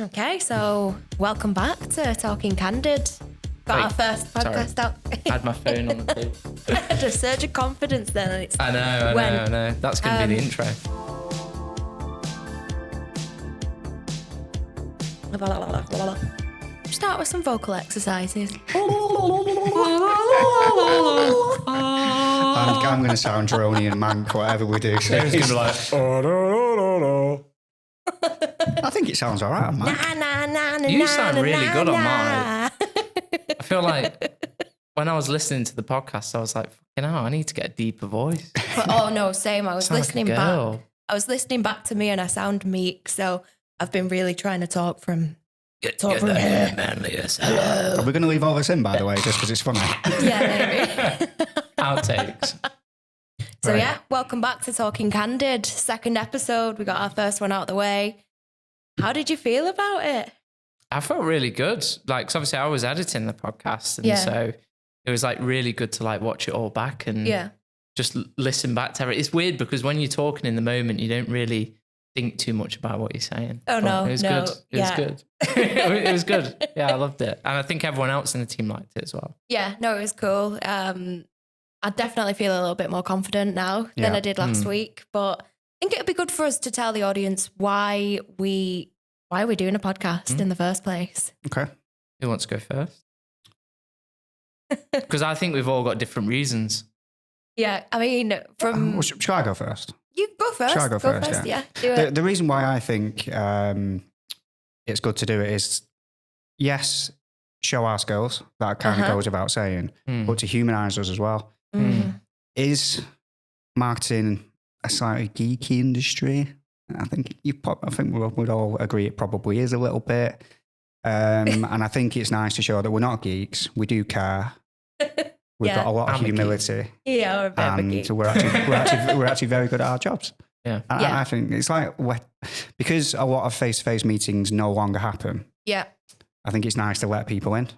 Okay, so welcome back to Talking Candid. Got our first podcast out. I had my phone on the table. I had a surge of confidence then. And it's I know. That's going to be the intro. Start with some vocal exercises. I'm going to sound drony and mank, whatever we do. So It's going to be like, I think it sounds all right on mine. You sound really good on mine. I feel like when I was listening to the podcast, I was like, fucking hell, I need to get a deeper voice. Oh no, same. I was Sound like a listening girl. back. I was listening back to me and I sound meek, so I've been really trying to talk from here. Hello. Are we going to leave all this in, by the way, just because it's funny? Yeah, maybe. Outtakes. So Right. yeah, welcome back to Talking Candid. Second episode. We got our first one out of the way. How did you feel about it? I felt really good. Like, 'cause obviously I was editing the podcast. And Yeah. so it was like really good to like watch it all back and just listen back to it. It's weird because when you're talking in the moment, you don't really think too much about what you're saying. Oh, But no, it was no, good. It was good. It was good. Yeah, I loved it. And I think everyone else in the team liked it as well. Yeah, no, it was cool. I definitely feel a little bit more confident now than Yeah. I did last week. But I think it'd be good for us to tell the audience why we're doing a podcast in the first place. Okay. Who wants to go first? Because I think we've all got different reasons. Yeah, I mean, from Shall I go first? you go first. Shall I go first? Yeah, do it. The reason why I think it's good to do it is, yes, show our skills. That kind of goes without saying, but to humanise us as well. Is marketing a slightly geeky industry? I think we'd all agree it probably is a little bit. And I think it's nice to show that we're not geeks. We do care. We've Yeah. got a lot of I'm a geek. humility, Yeah, we're a bit of a and geek. we're actually very good at our jobs. Yeah. And Yeah. I think it's like because a lot of face-to-face meetings no longer happen. Yeah, I think it's nice to let people in,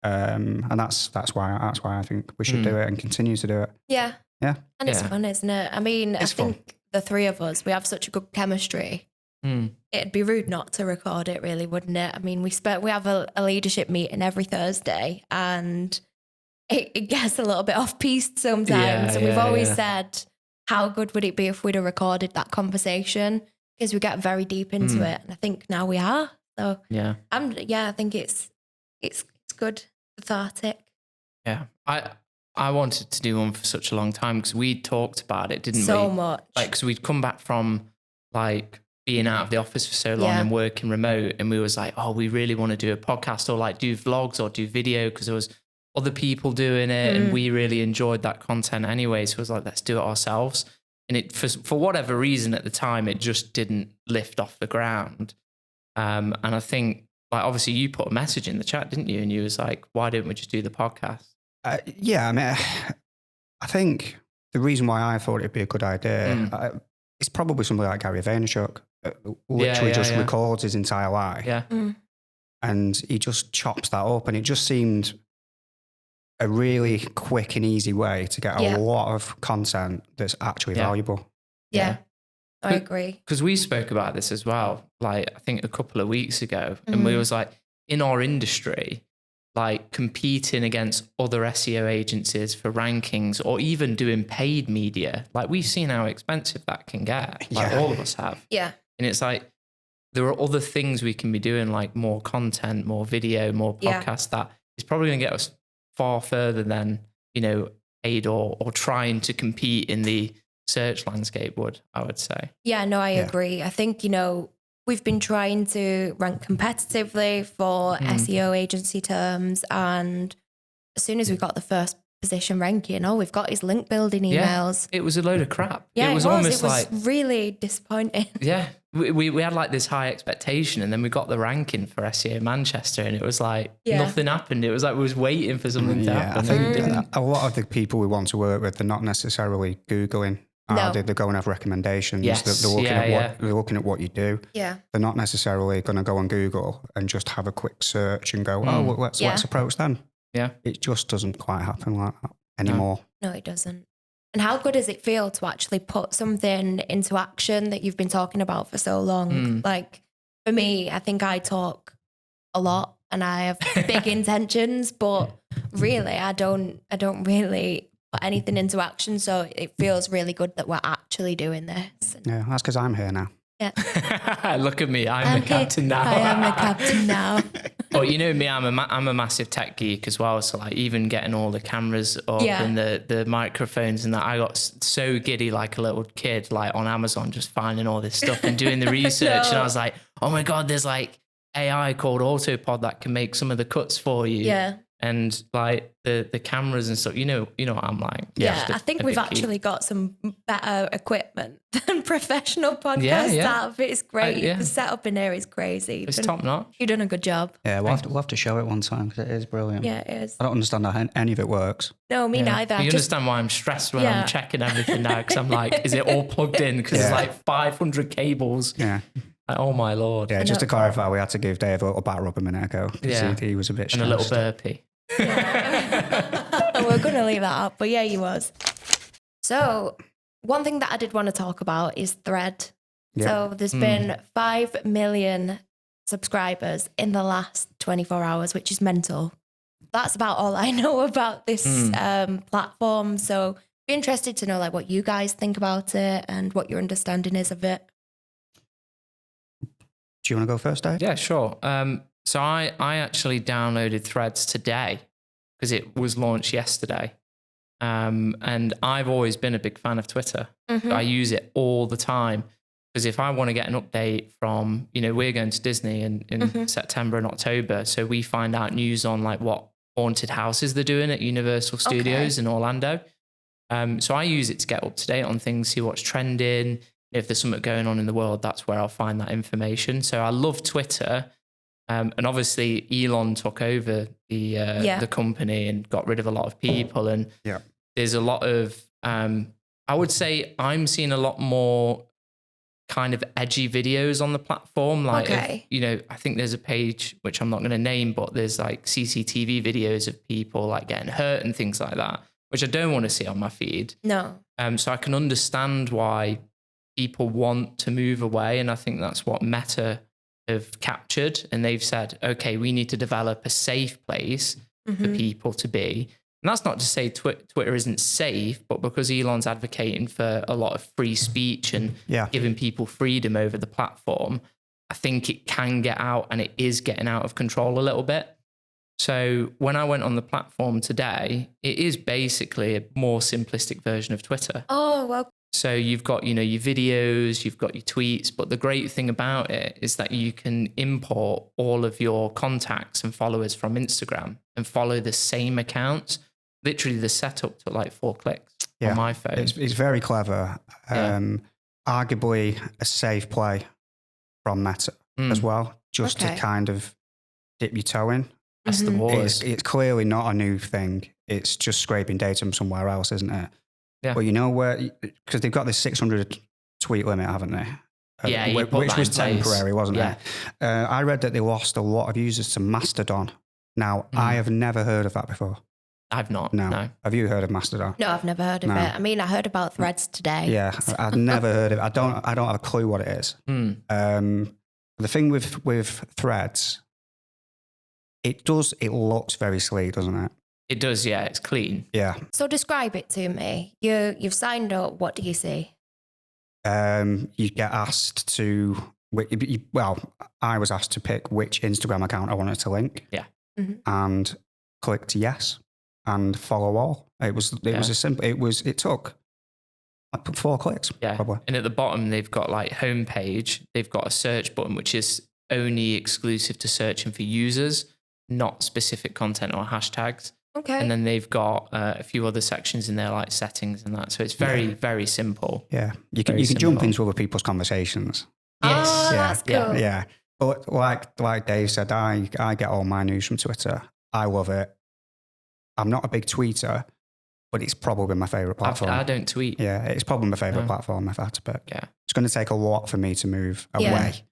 and that's why I think we should do it and continue to do it. yeah. Yeah. And it's Yeah. fun, isn't it? I mean, It's I think the three of us, we have such a good chemistry. It'd be rude not to record it, really, wouldn't it? I mean, we have a leadership meeting every Thursday, and it gets a little bit off-piste sometimes. And we've always said, how good would it be if we'd have recorded that conversation? Because we get very deep into it, and I think now we are. So Yeah. I think it's good, cathartic. Yeah. I wanted to do one for such a long time because we talked about it, didn't we? So much. Like, because we'd come back from like being out of the office for so long and working remote, and we was like, oh, we really want to do a podcast or like do vlogs or do video because there was other people doing it and we really enjoyed that content anyway. So it was like, let's do it ourselves. And it for whatever reason at the time, it just didn't lift off the ground. And I think like obviously you put a message in the chat, didn't you? And you was like, why don't we just do the podcast? Yeah, I mean, I think the reason why I thought it'd be a good idea is probably somebody like Gary Vaynerchuk, literally records his entire life. Yeah. And he just chops that up, and it just seemed a really quick and easy way to get a lot of content that's actually valuable. Yeah. I agree. Because we spoke about this as well, like I think a couple of weeks ago, and we was like, in our industry, like competing against other SEO agencies for rankings or even doing paid media, like we've seen how expensive that can get, like all of us have. Yeah. And it's like, there are other things we can be doing, like more content, more video, more podcasts that is probably going to get us far further than, paid or trying to compete in the search landscape would, I would say. Yeah, no, I agree. I think, we've been trying to rank competitively for SEO agency terms. And as soon as we got the first position ranking, all we've got is link building emails. It was a load of crap. Yeah, it was almost it was really disappointing. Yeah, we had like this high expectation, and then we got the ranking for SEO Manchester, and it was like nothing happened. It was like we was waiting for something to happen. I think a lot of the people we want to work with, they're not necessarily Googling. They're going to have recommendations. Yes. They're looking at what you do. Yeah. They're not necessarily going to go on Google and just have a quick search and go, well, let's approach them. Yeah. It just doesn't quite happen like that anymore. No, it doesn't. And how good does it feel to actually put something into action that you've been talking about for so long? Like for me, I think I talk a lot and I have big intentions, but really I don't really put anything into action. So it feels really good that we're actually doing this. Yeah, that's because I'm here now. Yeah. Look at me, I'm the captain now. I am the captain now. But you know me, I'm a massive tech geek as well. So like even getting all the cameras up and the microphones and that, I got so giddy like a little kid, like on Amazon, just finding all this stuff and doing the research. And I was like, oh my God, there's like AI called Autopod that can make some of the cuts for you. Yeah. And like the cameras and stuff, you know what I'm like. Yeah, I think we've actually got some better equipment than professional podcasts have. It's great. The setup in here is crazy. It's top notch. You've done a good job. Yeah, we'll have to show it one time because it is brilliant. Yeah, it is. I don't understand how any of it works. No, me neither. You understand why I'm stressed when I'm checking everything now, because I'm like, is it all plugged in? Because there's like 500 cables. Yeah. Like, oh my Lord. Yeah, just to clarify, we had to give Dave a little back rub a minute ago. Yeah. He was a bit stressed. And a little burpee. We're going to leave that up, but yeah, he was. So one thing that I did want to talk about is Thread. Yeah. So there's been 5 million subscribers in the last 24 hours, which is mental. That's about all I know about this platform. So be interested to know like what you guys think about it and what your understanding is of it. Do you want to go first, Dave? Yeah, sure. So I actually downloaded Threads today because it was launched yesterday. And I've always been a big fan of Twitter. Mm-hmm. I use it all the time because if I want to get an update from, we're going to Disney in September and October. So we find out news on like what haunted houses they're doing at Universal Studios in Orlando. So I use it to get up to date on things, see what's trending. If there's something going on in the world, that's where I'll find that information. So I love Twitter. And obviously Elon took over the company and got rid of a lot of people. And there's a lot of, I would say I'm seeing a lot more kind of edgy videos on the platform. Like, I think there's a page, which I'm not going to name, but there's like CCTV videos of people like getting hurt and things like that, which I don't want to see on my feed. No. So I can understand why people want to move away. And I think that's what Meta have captured. And they've said, okay, we need to develop a safe place for people to be. And that's not to say Twitter isn't safe, but because Elon's advocating for a lot of free speech and giving people freedom over the platform, I think it can get out, and it is getting out of control a little bit. So when I went on the platform today, it is basically a more simplistic version of Twitter. Oh, well. So you've got, your videos, you've got your tweets, but the great thing about it is that you can import all of your contacts and followers from Instagram and follow the same accounts. Literally the setup took like 4 clicks on my phone. It's very clever. Arguably a safe play from Meta as well, just to kind of dip your toe in. That's the waters. It's clearly not a new thing. It's just scraping data from somewhere else, isn't it? Yeah. Well, because they've got this 600 tweet limit, haven't they? Which was temporary, wasn't it? I read that they lost a lot of users to Mastodon. Now, I have never heard of that before. I've not. No. Have you heard of Mastodon? No, I've never heard of it. I mean, I heard about Threads today. Yeah, I've never heard of it. I don't have a clue what it is. The thing with Threads, it looks very sleek, doesn't it? It does, yeah. It's clean. Yeah. So describe it to me. You've signed up. What do you see? You get asked to. Well, I was asked to pick which Instagram account I wanted to link. Yeah. And clicked yes and follow all. It was a simple. It took 4 clicks. Yeah. Probably. And at the bottom, they've got like homepage. They've got a search button, which is only exclusive to searching for users, not specific content or hashtags. Okay. And then they've got a few other sections in there like settings and that. So it's very, very simple. Yeah. You can jump into other people's conversations. Yes. Oh, that's cool. Yeah. But like Dave said, I get all my news from Twitter. I love it. I'm not a big tweeter, but it's probably my favorite platform. I don't tweet. Yeah. It's probably my favorite platform if I had to pick. Yeah. It's going to take a lot for me to move away. I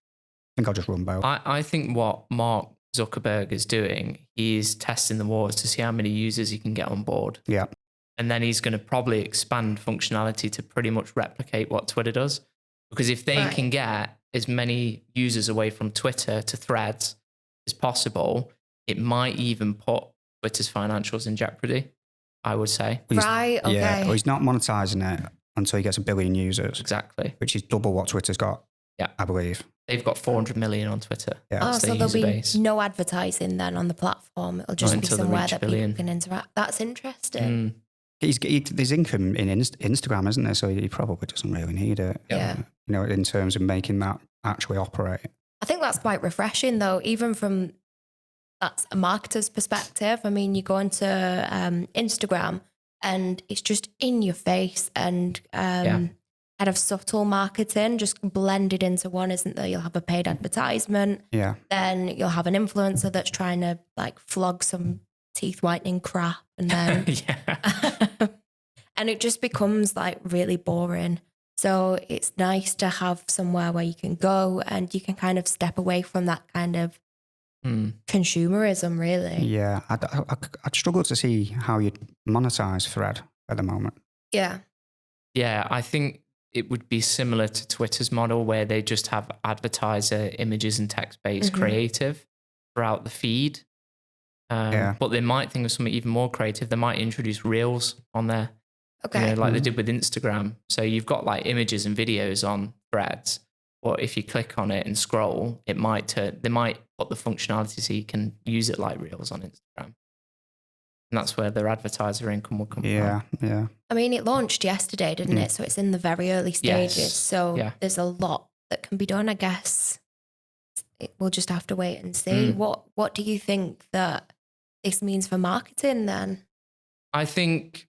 think I'll just run both. I think what Mark Zuckerberg is doing, he's testing the waters to see how many users he can get on board. Yeah. And then he's going to probably expand functionality to pretty much replicate what Twitter does. Because if they can get as many users away from Twitter to Threads as possible, it might even put Twitter's financials in jeopardy, I would say. Right, okay. Yeah, well, he's not monetizing it until he gets 1 billion users. Exactly. Which is double what Twitter's got, I believe. They've got 400 million on Twitter. Yeah. Oh, so there'll be no advertising then on the platform. It'll just be somewhere that people can interact. That's interesting. There's income in Instagram, isn't there? So he probably doesn't really need it. Yeah. You know, in terms of making that actually operate. I think that's quite refreshing, though, even from that's a marketer's perspective. I mean, you go into Instagram and it's just in your face and kind of subtle marketing just blended into one, isn't there? You'll have a paid advertisement. Yeah. Then you'll have an influencer that's trying to like flog some teeth whitening crap, and then and it just becomes like really boring. So it's nice to have somewhere where you can go and you can kind of step away from that kind of consumerism, really. Yeah, I'd struggle to see how you'd monetize Thread at the moment. Yeah. Yeah, I think it would be similar to Twitter's model where they just have advertiser images and text-based creative throughout the feed. But they might think of something even more creative. They might introduce reels on there. Okay. You know, like they did with Instagram. So you've got like images and videos on Threads, or if you click on it and scroll, they might put the functionality so you can use it like reels on Instagram. And that's where their advertiser income will come from. Yeah. I mean, it launched yesterday, didn't it? So it's in the very early stages. So there's a lot that can be done, I guess. We'll just have to wait and see. What do you think that this means for marketing then? I think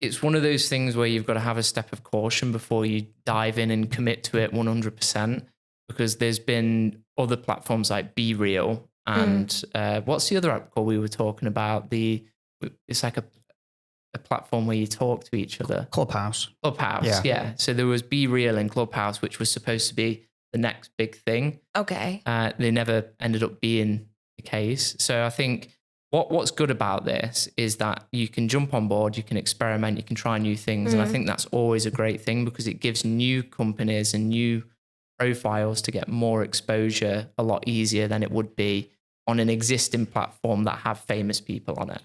it's one of those things where you've got to have a step of caution before you dive in and commit to it 100%, because there's been other platforms like Be Real and what's the other app called we were talking about? It's like a platform where you talk to each other. Clubhouse. Yeah. So there was Be Real and Clubhouse, which was supposed to be the next big thing. Okay. They never ended up being the case. So I think what's good about this is that you can jump on board, you can experiment, you can try new things. And I think that's always a great thing because it gives new companies and new profiles to get more exposure a lot easier than it would be on an existing platform that have famous people on it.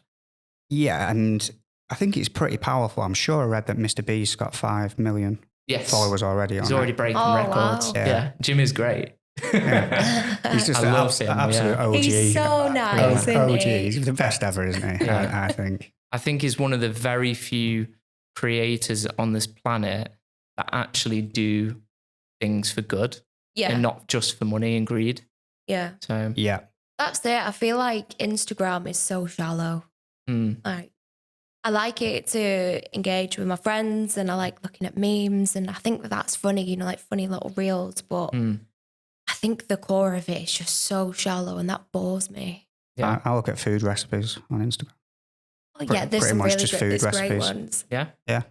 Yeah, and I think it's pretty powerful. I'm sure I read that Mr. B's got 5 million followers already. He's already breaking records. Wow. Yeah, Jim is great. He's just an absolute OG. He's so nice. OG. He's the best ever, isn't he? I think. I think he's one of the very few creators on this planet that actually do things for good and not just for money and greed. Yeah. So that's it. I feel like Instagram is so shallow. Like, I like it to engage with my friends and I like looking at memes and I think that's funny, you know, like funny little reels, but I think the core of it is just so shallow and that bores me. Yeah. I look at food recipes on Instagram. Oh, yeah, there's some really good, recipes. Great ones. Yeah? Yeah.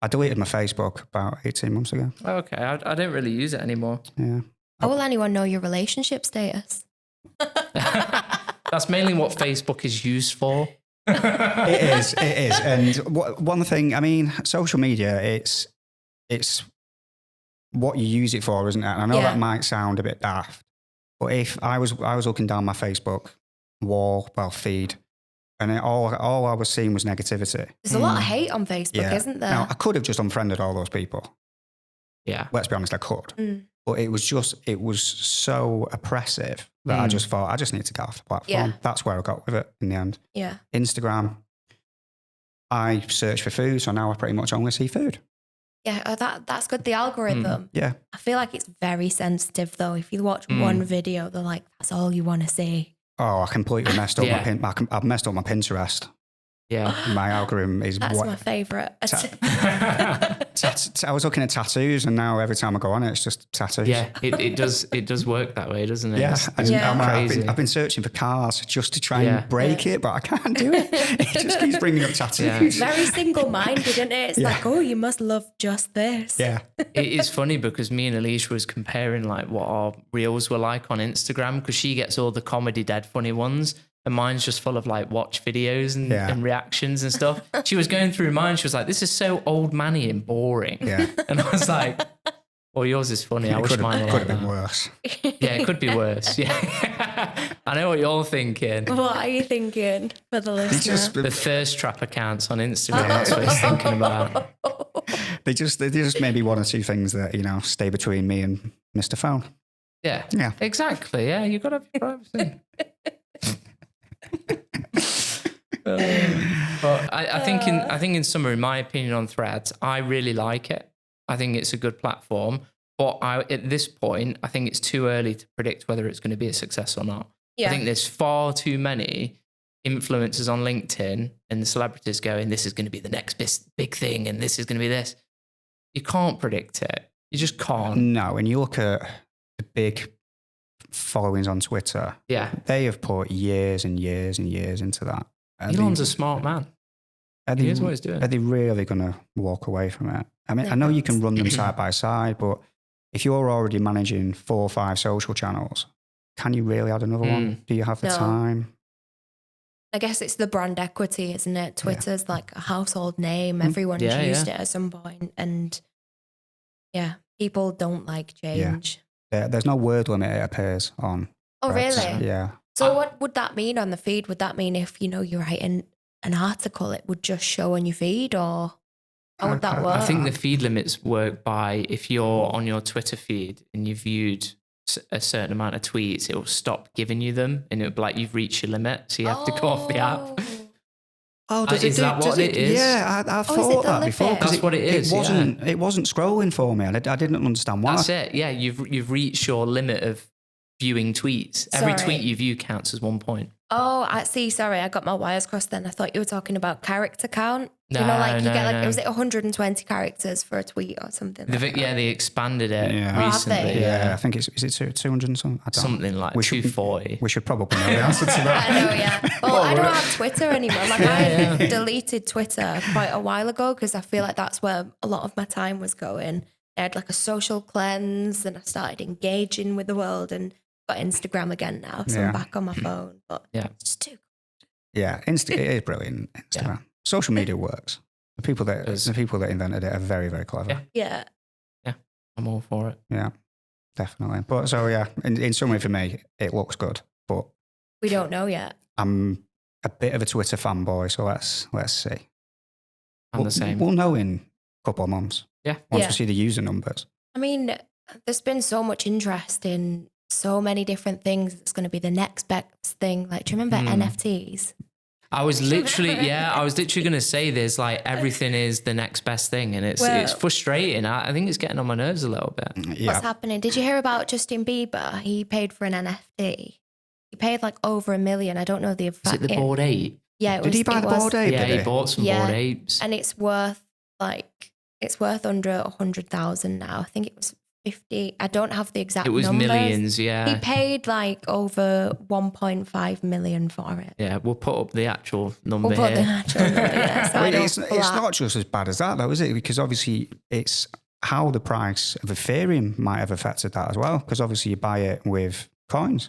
I deleted my Facebook about 18 months ago. Oh, okay. I don't really use it anymore. Yeah. How will anyone know your relationship status? That's mainly what Facebook is used for. It is. And one thing, I mean, social media, it's what you use it for, isn't it? And I know that might sound a bit daft, but if I was looking down my Facebook feed, and all I was seeing was negativity. There's a lot of hate on Facebook, isn't there? Now, I could have just unfriended all those people. Yeah. Let's be honest, I could. But it was so oppressive that I just thought, I just need to get off the platform. Yeah. That's where I got with it in the end. Yeah. Instagram, I search for food, so now I pretty much only see food. Yeah, that's good. The algorithm. Yeah. I feel like it's very sensitive though. If you watch one video, they're like, that's all you want to see. Oh, I completely messed up I've messed up my Pinterest. Yeah. My algorithm is That's my favourite. I was looking at tattoos and now every time I go on it, it's just tattoos. Yeah, it does work that way, doesn't it? Yeah. Crazy. I've been searching for cars just to try and break it, but I can't do it. It just keeps bringing up tattoos. Yeah. Very single-minded, isn't it? It's like, oh, you must love just this. Yeah. It is funny because me and Alicia was comparing like what our reels were like on Instagram because she gets all the comedy dead funny ones. And mine's just full of like watch videos and reactions and stuff. She was going through mine. She was like, this is so old manny and boring. Yeah. And I was like, Well, yours is funny. I wish mine were could like have been that. worse. Yeah, it could be worse. Yeah. I know what you're thinking. What are you thinking for the listener? The thirst trap accounts on Instagram. That's what he's thinking about. They just maybe one or two things that, stay between me and Mr. Phone. Yeah. Yeah. Exactly. Yeah. You've got to have your privacy. But I think in summary, my opinion on Threads, I really like it. I think it's a good platform. But at this point, I think it's too early to predict whether it's going to be a success or not. Yeah. I think there's far too many influencers on LinkedIn and the celebrities going, this is going to be the next big thing and this is going to be this. You can't predict it. You just can't. No, when you look at the big followings on Twitter, they have put years and years and years into that. Elon's a smart man. He knows what he's doing. Are they really going to walk away from it? I mean, I know you can run them side by side, but if you're already managing 4 or 5 social channels, can you really add another one? Do you have the time? I guess it's the brand equity, isn't it? Twitter's like a household name. Everyone's used it at some point. And people don't like change. Yeah. There's no word limit, it appears, on. Oh, really? Yeah. So what would that mean on the feed? Would that mean if, you're writing an article, it would just show on your feed, or how would that work? I think the feed limits work by if you're on your Twitter feed and you've viewed a certain amount of tweets, it will stop giving you them and it'll be like you've reached your limit. So you have to go off the app. Oh, is that what it is? Yeah, I thought that before. That's what it is. It wasn't scrolling for me. I didn't understand why. That's it. Yeah, you've reached your limit of viewing tweets. Every tweet you view counts as 1 point. Oh, I see. Sorry, I got my wires crossed then. I thought you were talking about character count. No, you get like, was it 120 characters for a tweet or something? They expanded it recently. Yeah, I think is it 200 and something? Something like 240. We should probably know the answer to that. I know, yeah. Well, I don't have Twitter anymore. Like I deleted Twitter quite a while ago because I feel like that's where a lot of my time was going. I had like a social cleanse and I started engaging with the world and got Instagram again now. So I'm back on my phone. But it's too. Yeah, it is brilliant. Instagram. Yeah. Social media works. The people that invented it are very, very clever. Yeah. I'm all for it. Yeah, definitely. But so in summary for me, it looks good, but we don't know yet. I'm a bit of a Twitter fanboy, so let's see. I'm the same. We'll know in a couple of months. Yeah. Once we see the user numbers. I mean, there's been so much interest in so many different things. It's going to be the next best thing. Like, do you remember NFTs? I was literally going to say there's like everything is the next best thing. And it's frustrating. I think it's getting on my nerves a little bit. Yeah. What's happening? Did you hear about Justin Bieber? He paid for an NFT. He paid like over $1 million. I don't know the exact. Is it the Bored Ape? Yeah. Did he buy the Bored Ape? Yeah, he bought some Bored Apes. And it's worth under 100,000 now. I think it was 50. I don't have the exact numbers. It was millions, yeah. He paid like over 1.5 million for it. Yeah, we'll put up the actual number So it's not just as bad as that though, is it? Because obviously it's how the price of Ethereum might have affected that as well. Because obviously you buy it with coins.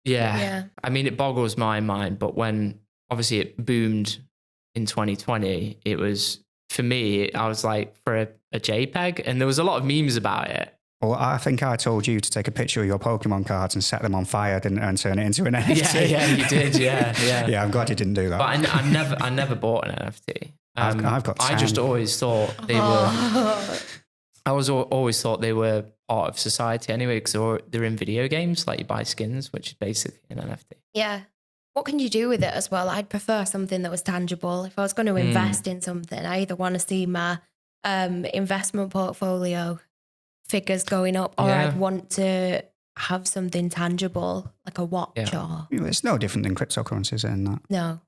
Yeah. I mean, it boggles my mind, but when obviously it boomed in 2020, it was, for me, I was like, for a JPEG, and there was a lot of memes about it. Well, I think I told you to take a picture of your Pokemon cards and set them on fire, didn't I, and turn it into an NFT? Yeah, you did, yeah. Yeah, I'm glad you didn't do that. But I never bought an NFT. I've got 10. I just always thought they were. I always thought they were part of society anyway, because they're in video games, like you buy skins, which is basically an NFT. Yeah. What can you do with it as well? I'd prefer something that was tangible. If I was going to invest in something, I either want to see my investment portfolio figures going up, or I'd want to have something tangible, like a watch or... It's no different than cryptocurrencies in that. No.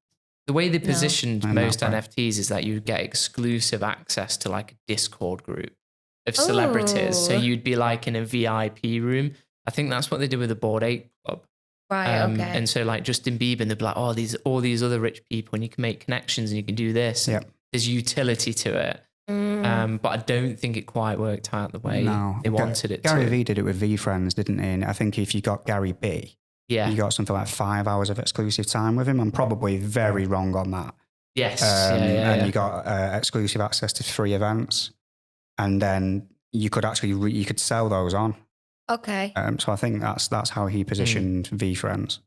The way they positioned most NFTs is that you get exclusive access to like a Discord group of celebrities. So you'd be like in a VIP room. I think that's what they did with the Bored Ape Club. Right, okay. And so like Justin Bieber, and they'd be like, all these other rich people, and you can make connections and you can do this. Yep. There's utility to it. But I don't think it quite worked out the way they wanted it Gary to. V did it with V-Friends, didn't he? And I think if you got Gary B, you got something like 5 hours of exclusive time with him. I'm probably very wrong on that. Yes. And you got exclusive access to 3 events. And then you could actually you could sell those on. Okay. So I think that's how he positioned VeeFriends.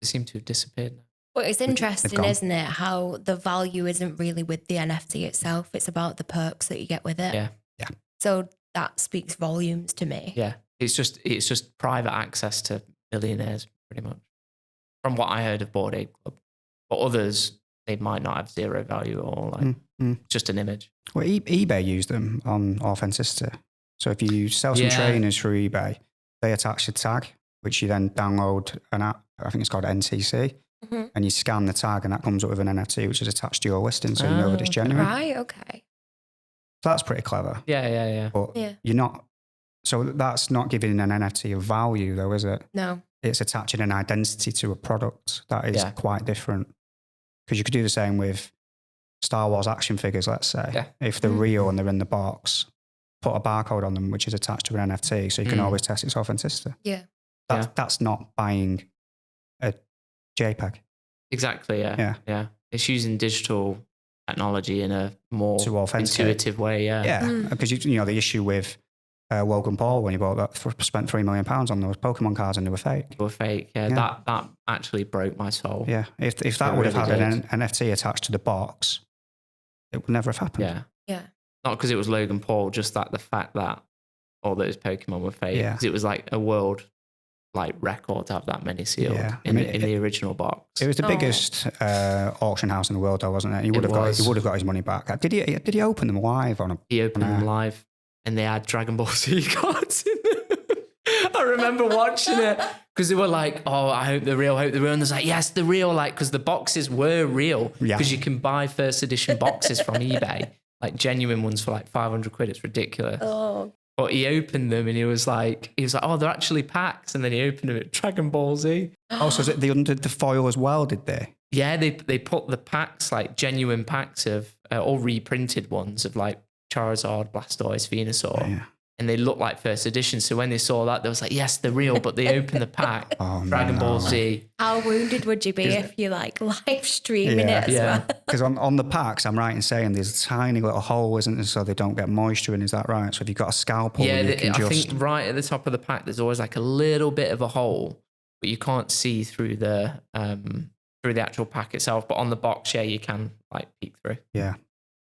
They seem to have disappeared. Well, it's interesting, isn't it? How the value isn't really with the NFT itself. It's about the perks that you get with it. Yeah. Yeah. So that speaks volumes to me. Yeah. It's just private access to millionaires, pretty much. From what I heard of Bored Ape Club. But others, they might not have zero value or like just an image. Well, eBay used them on authenticity. So if you sell some trainers through eBay, they attach a tag, which you then download an app, I think it's called NTC, and you scan the tag and that comes up with an NFT, which is attached to your listing, so you know that it's genuine. Right, okay. So that's pretty clever. Yeah. But you're not, so that's not giving an NFT a value though, is it? No. It's attaching an identity to a product. That is quite different. Because you could do the same with Star Wars action figures, let's say. Yeah. If they're real and they're in the box, put a barcode on them, which is attached to an NFT, so you can always test its authenticity. Yeah. That's not buying a JPEG. Exactly, yeah. It's using digital technology in a more intuitive way, Yeah, because you know the issue with Logan Paul when he bought that, spent $3 million on those Pokemon cards and they were fake. They were fake, yeah. That actually broke my soul. Yeah, if that would have had an NFT attached to the box, it would never have happened. Yeah. Not because it was Logan Paul, just that the fact that all those Pokemon were fake. Because it was like a world record to have that many sealed in the original box. It was the biggest auction house in the world, though, wasn't it? He would have got his money back. Did he open them live on a? He opened them live, and they had Dragon Ball Z cards in them. I remember watching it because they were like, "Oh, I hope they're real. And there's like, "Yes, they're real." Like, because the boxes were real. Because you can buy first edition boxes from eBay, like genuine ones for like 500 quid. It's ridiculous. Oh. But he opened them and he was like, "Oh, they're actually packs." And then he opened them at Dragon Ball Z. Oh, so they undid the foil as well, did they? Yeah, they put the packs, like genuine packs of, all reprinted ones of like Charizard, Blastoise, Venusaur. And they looked like first edition. So when they saw that, they was like, yes, they're real. But they opened the pack, Dragon Ball Z. How wounded would you be if you like live streaming it as well? Because on the packs, I'm right in saying there's a tiny little hole, isn't there, so they don't get moisture in. Is that right? So if you've got a scalpel, I think right at the top of the pack, there's always like a little bit of a hole, but you can't see through the actual pack itself. But on the box, you can like peek through. Yeah,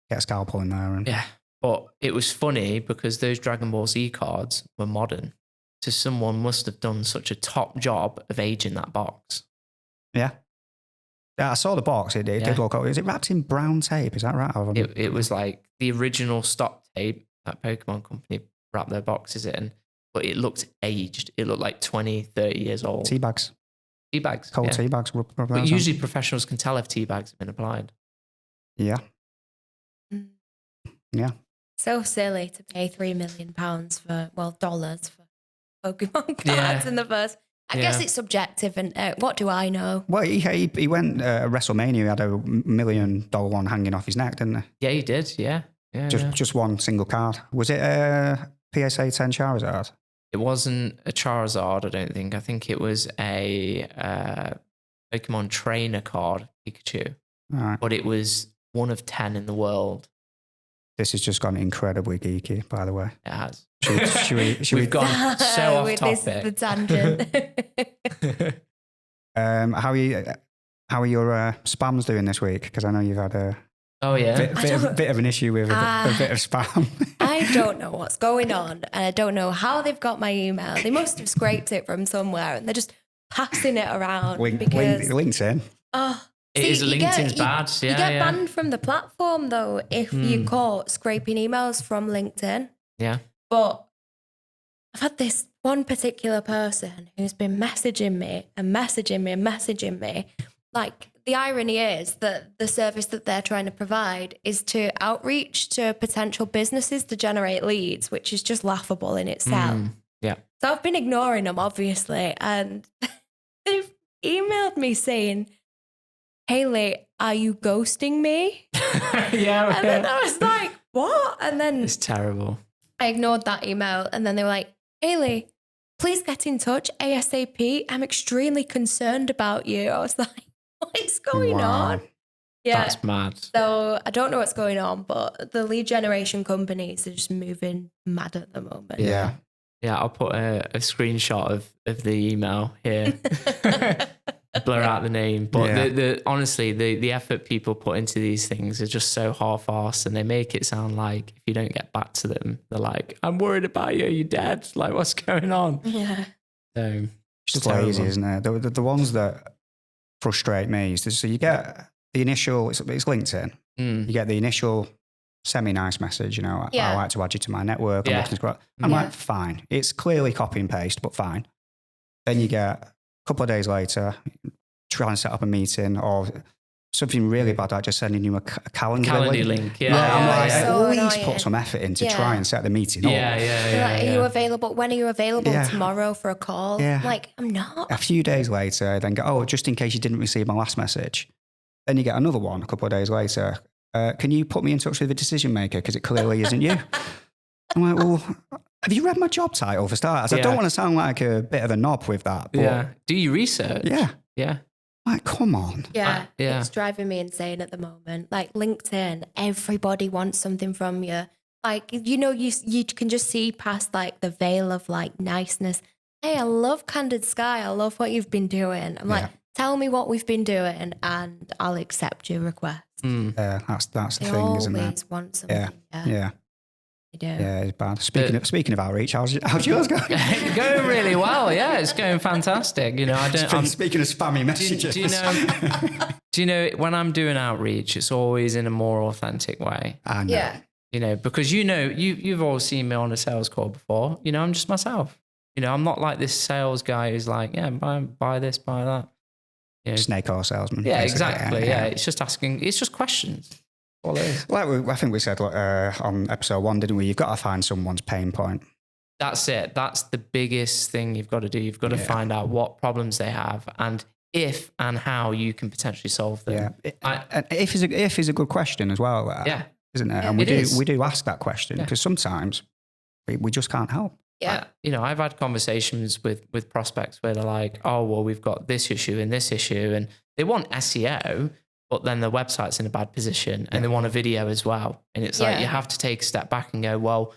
get a scalpel in there. And But it was funny because those Dragon Ball Z cards were modern. So someone must have done such a top job of aging that box. Yeah, I saw the box. It did look. Is it wrapped in brown tape? Is that right? It was like the original stock tape that Pokemon Company wrapped their boxes in, but it looked aged. It looked like 20, 30 years old. Tea bags. Cold tea bags. But usually professionals can tell if tea bags have been applied. Yeah. Yeah. So silly to pay $3 million dollars for Pokemon cards in the first. I guess it's subjective, and what do I know? Well, he went WrestleMania. He had $1 million one hanging off his neck, didn't he? Yeah, he did. Yeah. Just one single card. Was it PSA 10 Charizard? It wasn't a Charizard, I don't think. I think it was a Pokemon trainer card, Pikachu. All right. But it was one of 10 in the world. This has just gone incredibly geeky, by the way. It has. We've gone so off topic. The tangent. How are your spams doing this week? Because I know you've had a bit of an issue with a bit of spam. I don't know what's going on, and I don't know how they've got my email. They must have scraped it from somewhere, and they're just passing it around. LinkedIn. LinkedIn's bad. You get banned from the platform, though, if you're caught scraping emails from LinkedIn. Yeah. But I've had this one particular person who's been messaging me. Like, the irony is that the service that they're trying to provide is to outreach to potential businesses to generate leads, which is just laughable in itself. Yeah. So I've been ignoring them, obviously, and they've emailed me saying, Hayley, are you ghosting me? And then I was like, what? And then it's terrible. I ignored that email, and then they were like, Hayley, please get in touch ASAP. I'm extremely concerned about you. I was like, what is going on? Yeah. That's mad. So I don't know what's going on, but the lead generation companies are just moving mad at the moment. Yeah. Yeah, I'll put a screenshot of the email here. Blur out the name. But the honestly, the effort people put into these things are just so half-assed, and they make it sound like if you don't get back to them, they're like, I'm worried about you, you're dead. Like, what's going on? Yeah. So It's just lazy, isn't it? The ones that frustrate me is so you get the initial, it's LinkedIn. You get the initial semi-nice message, I like to add you to my network. I'm like, fine. It's clearly copy and paste, but fine. Then you get a couple of days later, try and set up a meeting or something really bad, like just sending you a calendar link. I'm like, at least put some effort in to try and set the meeting up. Are you available? When are you available tomorrow for a call? Yeah. Like, I'm not. A few days later, then go, just in case you didn't receive my last message. Then you get another one a couple of days later. Can you put me in touch with the decision maker? Because it clearly isn't you. I'm like, well, have you read my job title for starters? I don't want to sound like a bit of a knob with that. But Do you research? Yeah. Like, come on. Yeah. It's driving me insane at the moment. Like LinkedIn, everybody wants something from you. Like, you can just see past like the veil of like niceness. Hey, I love Candidsky. I love what you've been doing. I'm like, tell me what we've been doing and I'll accept your request. That's the thing, isn't it? They always want something. Yeah. They do. Yeah, it's bad. Speaking of outreach, how's yours going? Going really well. Yeah, it's going fantastic. Speaking of spammy messages. Do you know when I'm doing outreach, it's always in a more authentic way. I know. Yeah. Because you've all seen me on a sales call before. I'm just myself. I'm not like this sales guy who's like, buy this, buy that. Snake oil salesman. Yeah, basically. exactly. Yeah, it's just asking. It's just questions. All it is. Like I think we said on episode 1, didn't we? You've got to find someone's pain point. That's it. That's the biggest thing you've got to do. You've got to find out what problems they have and if and how you can potentially solve them. Yeah, and if is a good question as well. Isn't it? And we do ask that question because sometimes we just can't help. Yeah. I've had conversations with prospects where they're like, oh, well, we've got this issue and this issue, and they want SEO, but then the website's in a bad position and they want a video as well. And it's like, you have to take a step back and go, well,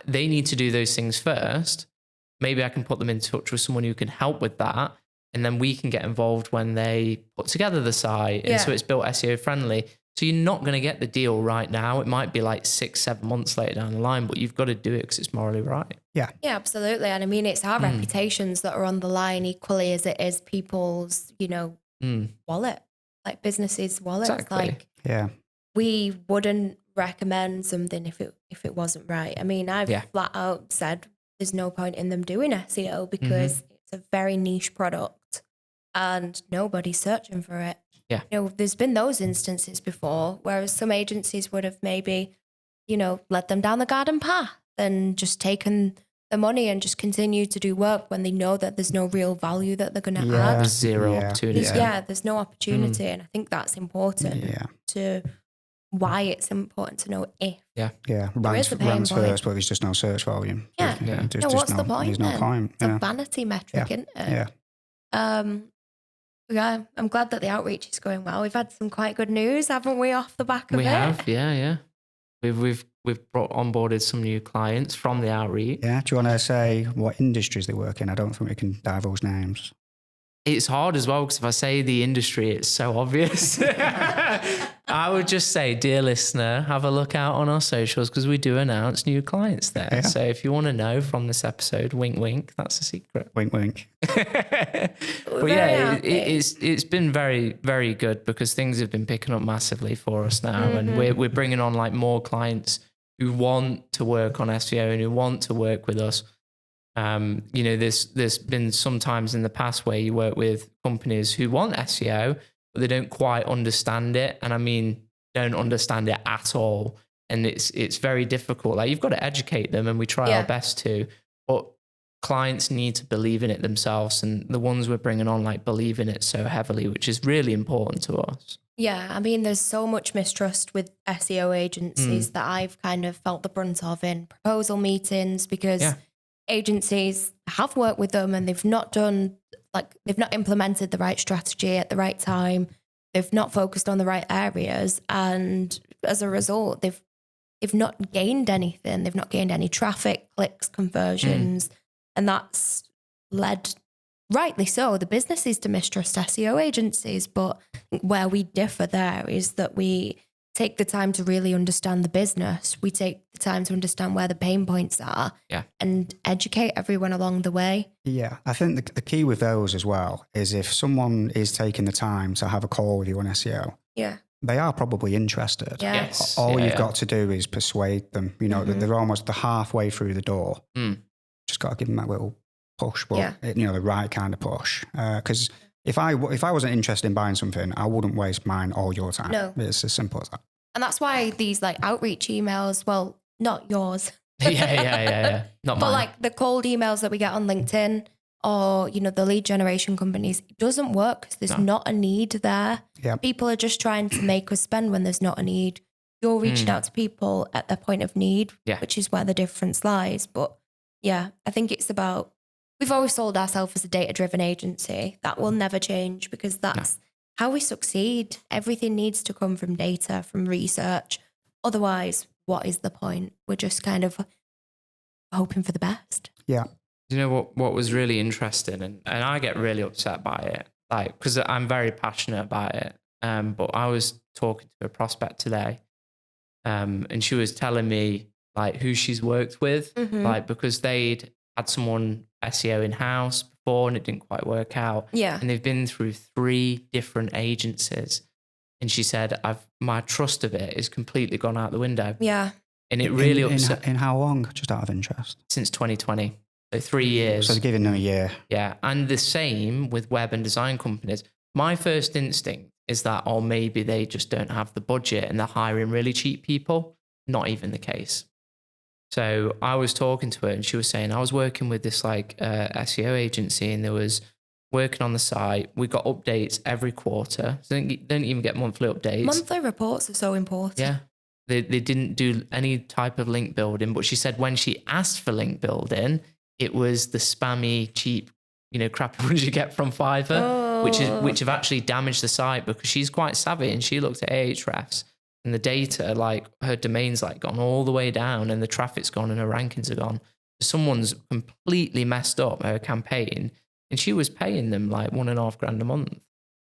they need to do those things first. Maybe I can put them in touch with someone who can help with that. And then we can get involved when they put together the site. And so it's built SEO friendly. So you're not going to get the deal right now. It might be like 6-7 months later down the line, but you've got to do it because it's morally right. Yeah, absolutely. And I mean, it's our reputations that are on the line equally as it is people's, wallet, like businesses' wallets. Exactly. Like, we wouldn't recommend something if it wasn't right. I mean, I've flat out said there's no point in them doing SEO because it's a very niche product and nobody's searching for it. Yeah. There's been those instances before, whereas some agencies would have maybe, led them down the garden path and just taken the money and just continue to do work when they know that there's no real value that they're going to add. There's zero opportunity. There's no opportunity. And I think that's important to why it's important to know if. Ranks first, but there's just no search volume. What's the point? There's no point. It's a vanity metric, isn't it? Yeah, I'm glad that the outreach is going well. We've had some quite good news, haven't we, off the back of it? We have, yeah. We've onboarded some new clients from the outreach. Yeah, do you want to say what industries they work in? I don't think we can divulge names. It's hard as well because if I say the industry, it's so obvious. I would just say, dear listener, have a look out on our socials because we do announce new clients there. Yeah. So if you want to know from this episode, wink, wink, that's a secret. Wink, wink. But yeah, it's been very, very good because things have been picking up massively for us now. And we're bringing on like more clients who want to work on SEO and who want to work with us. There's been some times in the past where you work with companies who want SEO, but they don't quite understand it. And I mean, don't understand it at all. And it's very difficult. Like you've got to educate them and we try our best to, but clients need to believe in it themselves. And the ones we're bringing on like believe in it so heavily, which is really important to us. Yeah. I mean, there's so much mistrust with SEO agencies that I've kind of felt the brunt of in proposal meetings because agencies have worked with them and they've not implemented the right strategy at the right time. they've not focused on the right areas, and as a result, they've not gained anything. They've not gained any traffic, clicks, conversions, and that's led, rightly so, the businesses to mistrust SEO agencies. But where we differ there is that we take the time to really understand the business. We take the time to understand where the pain points are and educate everyone along the way. Yeah, I think the key with those as well is if someone is taking the time to have a call with you on SEO, they are probably interested. Yeah. Yes. All you've got to do is persuade them, you know, that they're almost halfway through the door. Just got to give them that little push, but you know, the right kind of push. Because if I wasn't interested in buying something, I wouldn't waste mine or your time. No. It's as simple as that. And that's why these like outreach emails, well, not yours. Yeah. Not but mine. like the cold emails that we get on LinkedIn or, you know, the lead generation companies, it doesn't work because there's not a need there. Yep. People are just trying to make us spend when there's not a need. You're reaching out to people at their point of need, which is where the difference lies. But yeah, I think it's about, we've always sold ourselves as a data-driven agency. That will never change because that's how we succeed. Everything needs to come from data, from research. Otherwise, what is the point? We're just kind of hoping for the best. Yeah. You know what was really interesting, and I get really upset by it, like, because I'm very passionate about it. But I was talking to a prospect today, and she was telling me like who she's worked with, like because they'd had someone SEO in-house before and it didn't quite work out. Yeah. And they've been through 3 different agencies. And she said, my trust of it is completely gone out the window. Yeah. And it really upset. In how long? Just out of interest. Since 2020. So 3 years. So they're giving them a year. Yeah. And the same with web and design companies. My first instinct is that, oh, maybe they just don't have the budget and they're hiring really cheap people. Not even the case. So I was talking to her and she was saying, I was working with this like SEO agency and there was working on the site. We got updates every quarter. So they don't even get monthly updates. Monthly reports are so important. Yeah. They didn't do any type of link building. But she said when she asked for link building, it was the spammy, cheap, you know, crappy ones you get from Fiverr, which have actually damaged the site because she's quite savvy and she looked at Ahrefs. And the data, like her domain's like gone all the way down and the traffic's gone and her rankings are gone. Someone's completely messed up her campaign and she was paying them like $1,500 a month.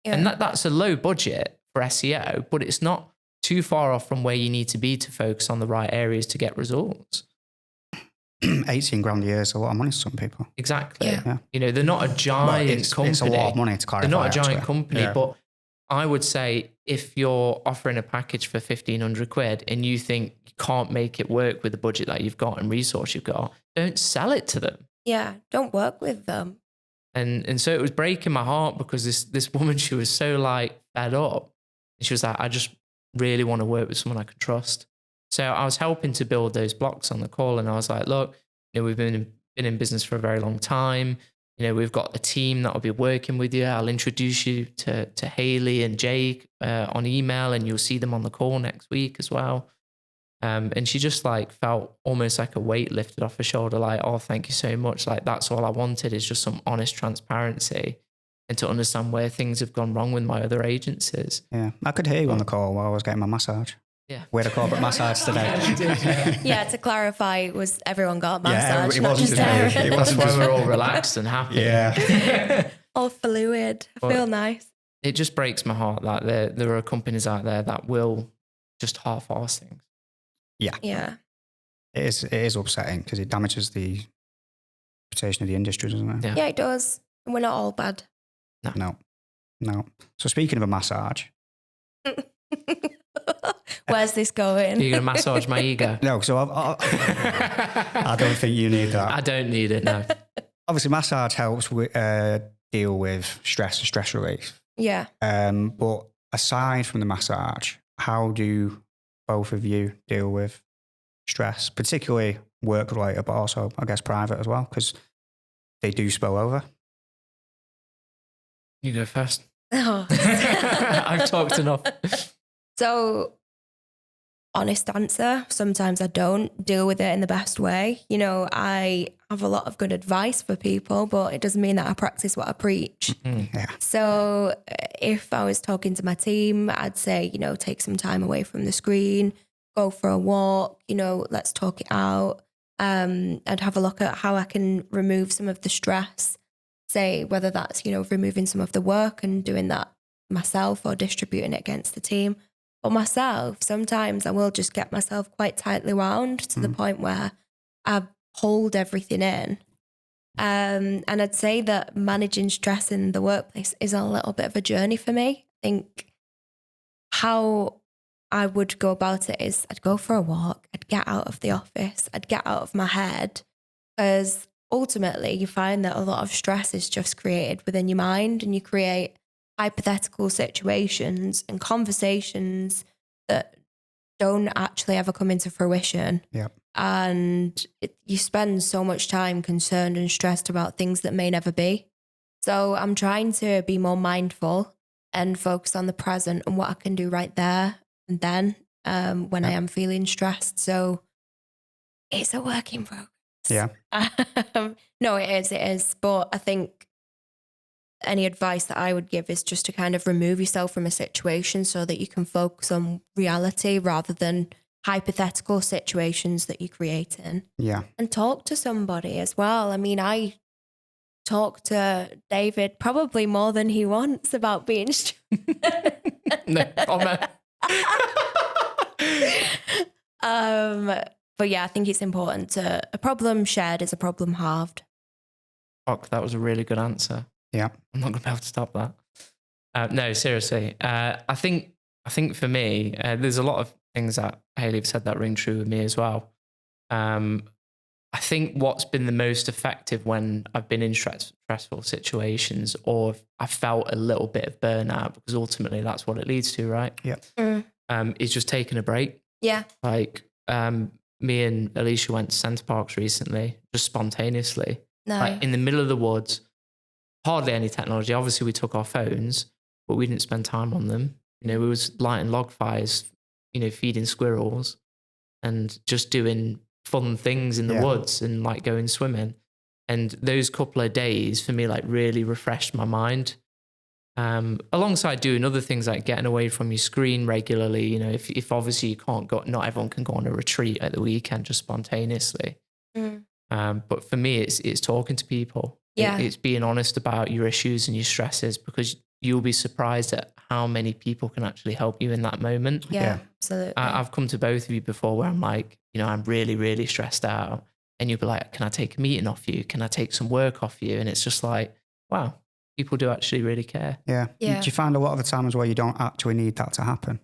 Yeah. And that's a low budget for SEO, but it's not too far off from where you need to be to focus on the right areas to get results. 18 grand a year is a lot of money to some people. Exactly. Yeah. You know, they're not a giant company. It's a lot of money to clarify. They're not a giant company, but I would say if you're offering a package for 1,500 quid and you think you can't make it work with the budget that you've got and resource you've got, don't sell it to them. Yeah, don't work with them. And so it was breaking my heart because this woman, she was so like fed up. And she was like, I just really want to work with someone I can trust. So I was helping to build those blocks on the call and I was like, look, you know, we've been in business for a very long time. You know, we've got a team that will be working with you. I'll introduce you to Hayley and Jake on email and you'll see them on the call next week as well. And she just like felt almost like a weight lifted off her shoulder, like, oh, thank you so much. Like, that's all I wanted is just some honest transparency and to understand where things have gone wrong with my other agencies. Yeah, I could hear you on the call while I was getting my massage. Yeah. We had a corporate massage today. Yeah, to clarify, it was everyone got a massage, it not wasn't just just me. Aaron. It That's wasn't why just we're all relaxed and happy. Yeah. All fluid. I feel nice. It just breaks my heart that there are companies out there that will just half-arse things. Yeah. Yeah. It is upsetting because it damages the reputation of the industry, doesn't it? Yeah, it does. And we're not all bad. No. So speaking of a massage. Where's this going? Are you going to massage my ego? No, so I don't think you need that. I don't need it, no. Obviously, massage helps deal with stress and stress relief. Yeah. But aside from the massage, how do both of you deal with stress, particularly work-related, but also, I guess, private as well, because they do spill over? You go first. Oh. I've talked enough. So, honest answer, sometimes I don't deal with it in the best way. You know, I have a lot of good advice for people, but it doesn't mean that I practice what I preach. Yeah. So if I was talking to my team, I'd say, take some time away from the screen, go for a walk, let's talk it out. I'd have a look at how I can remove some of the stress, say whether that's, removing some of the work and doing that myself or distributing it against the team. But myself, sometimes I will just get myself quite tightly wound to the point where I hold everything in. And I'd say that managing stress in the workplace is a little bit of a journey for me. I think how I would go about it is I'd go for a walk, I'd get out of the office, I'd get out of my head, because ultimately you find that a lot of stress is just created within your mind, and you create hypothetical situations and conversations that don't actually ever come into fruition. Yep. And you spend so much time concerned and stressed about things that may never be. So I'm trying to be more mindful and focus on the present and what I can do right there and then when I am feeling stressed. So it's a work in progress. Yeah. No, it is. But I think any advice that I would give is just to kind of remove yourself from a situation so that you can focus on reality rather than hypothetical situations that you're creating. Yeah. And talk to somebody as well. I mean, I talk to David probably more than he wants about being No comment. But yeah, I think it's important to, a problem shared is a problem halved. Fuck, that was a really good answer. Yeah. I'm not going to be able to stop that. No, seriously. I think for me, there's a lot of things that Hayley have said that ring true with me as well. I think what's been the most effective when I've been in stressful situations, or I felt a little bit of burnout, because ultimately that's what it leads to, right? Yeah. Is just taking a break. Yeah. Like me and Alicia went to Centre Parks recently, just spontaneously. No. Like in the middle of the woods, hardly any technology. Obviously we took our phones, but we didn't spend time on them. We was lighting log fires, feeding squirrels and just doing fun things in the woods and like going swimming. And those couple of days for me, like really refreshed my mind. Alongside doing other things like getting away from your screen regularly, if obviously you can't go, not everyone can go on a retreat at the weekend just spontaneously. But for me, it's talking to people. Yeah. It's being honest about your issues and your stresses, because you'll be surprised at how many people can actually help you in that moment. Yeah. Absolutely. I've come to both of you before where I'm like, I'm really, really stressed out. And you'll be like, can I take a meeting off you? Can I take some work off you? And it's just like, wow, people do actually really care. Yeah. Do you find a lot of the times where you don't actually need that to happen?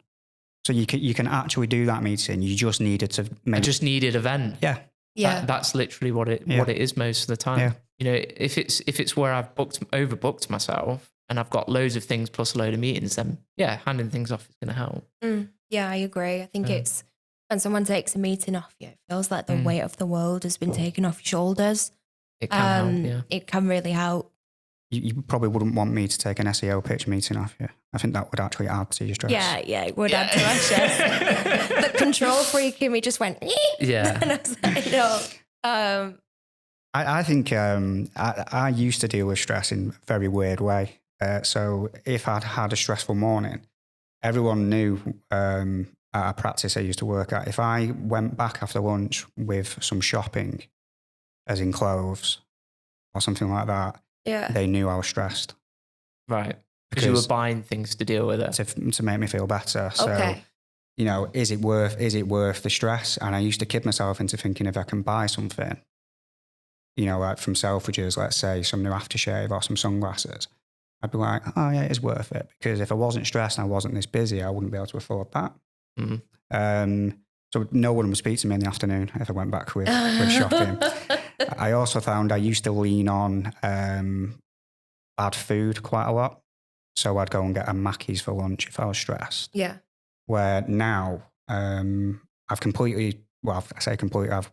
So you can actually do that meeting. You just needed to I just needed a vent. Yeah. Yeah. That's literally what it is most of the time. Yeah. If it's where I've overbooked myself and I've got loads of things plus a load of meetings, then handing things off is going to help. Yeah, I agree. I think it's when someone takes a meeting off you, it feels like the weight of the world has been taken off your shoulders. It can help, It can really help. You probably wouldn't want me to take an SEO pitch meeting off you. I think that would actually add to your stress. Yeah, it would add to our stress. The control freak in me just went, yeah. And I was like, no. I think I used to deal with stress in a very weird way. So if I'd had a stressful morning, everyone knew at a practice I used to work at, if I went back after lunch with some shopping, as in clothes or something like that, they knew I was stressed. Right. Because you were buying things to deal with it. To make me feel better. So, is it worth the stress? And I used to kid myself into thinking if I can buy something, like from Selfridges, let's say some new aftershave or some sunglasses, I'd be like, oh yeah, it's worth it. Because if I wasn't stressed and I wasn't this busy, I wouldn't be able to afford that. So no one would speak to me in the afternoon if I went back with shopping. I also found I used to lean on bad food quite a lot. So I'd go and get a Mackey's for lunch if I was stressed. Yeah. Where now I've completely, I've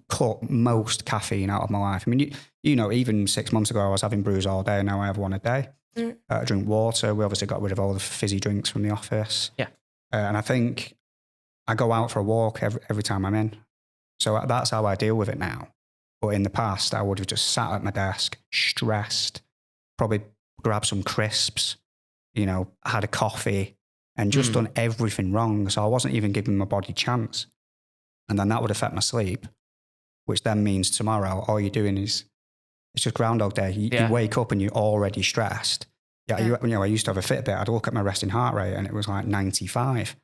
cut most caffeine out of my life. I mean, even 6 months ago I was having brews all day, and now I have one a day. I drink water. We obviously got rid of all the fizzy drinks from the office. Yeah. And I think I go out for a walk every time I'm in. So that's how I deal with it now. But in the past, I would have just sat at my desk, stressed, probably grabbed some crisps, had a coffee and just done everything wrong. So I wasn't even giving my body a chance. And then that would affect my sleep, which then means tomorrow all you're doing is, it's just Groundhog Day. You wake up and you're already stressed. I used to have a Fitbit. I'd look at my resting heart rate and it was like 95.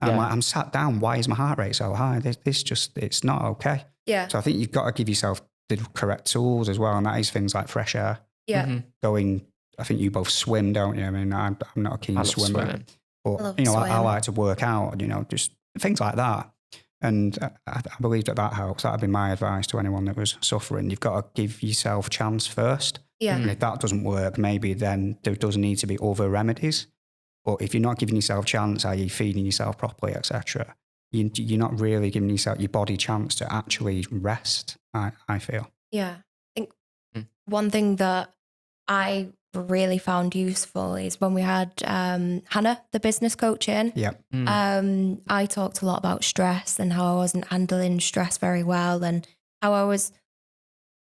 And I'm sat down. Why is my heart rate so high? It's not okay. Yeah. So I think you've got to give yourself the correct tools as well. And that is things like fresh air. Yeah. Going, I think you both swim, don't you? I mean, I'm not a keen swimmer. But, I like to work out, just things like that. And I believe that helps. That would be my advice to anyone that was suffering. You've got to give yourself a chance first. Yeah. And if that doesn't work, maybe then there does need to be other remedies. But if you're not giving yourself a chance, are you feeding yourself properly, etc., you're not really giving yourself your body a chance to actually rest, I feel. Yeah. I think one thing that I really found useful is when we had Hannah, the business coach, in. Yeah. I talked a lot about stress and how I wasn't handling stress very well, and how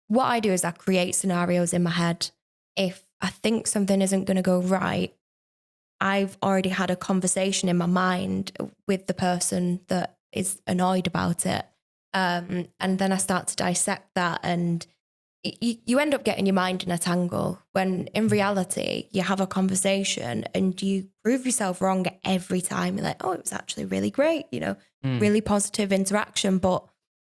what I do is I create scenarios in my head. If I think something isn't going to go right, I've already had a conversation in my mind with the person that is annoyed about it. And then I start to dissect that, and you end up getting your mind in a tangle when in reality you have a conversation and you prove yourself wrong every time. You're like, oh, it was actually really great, really positive interaction. But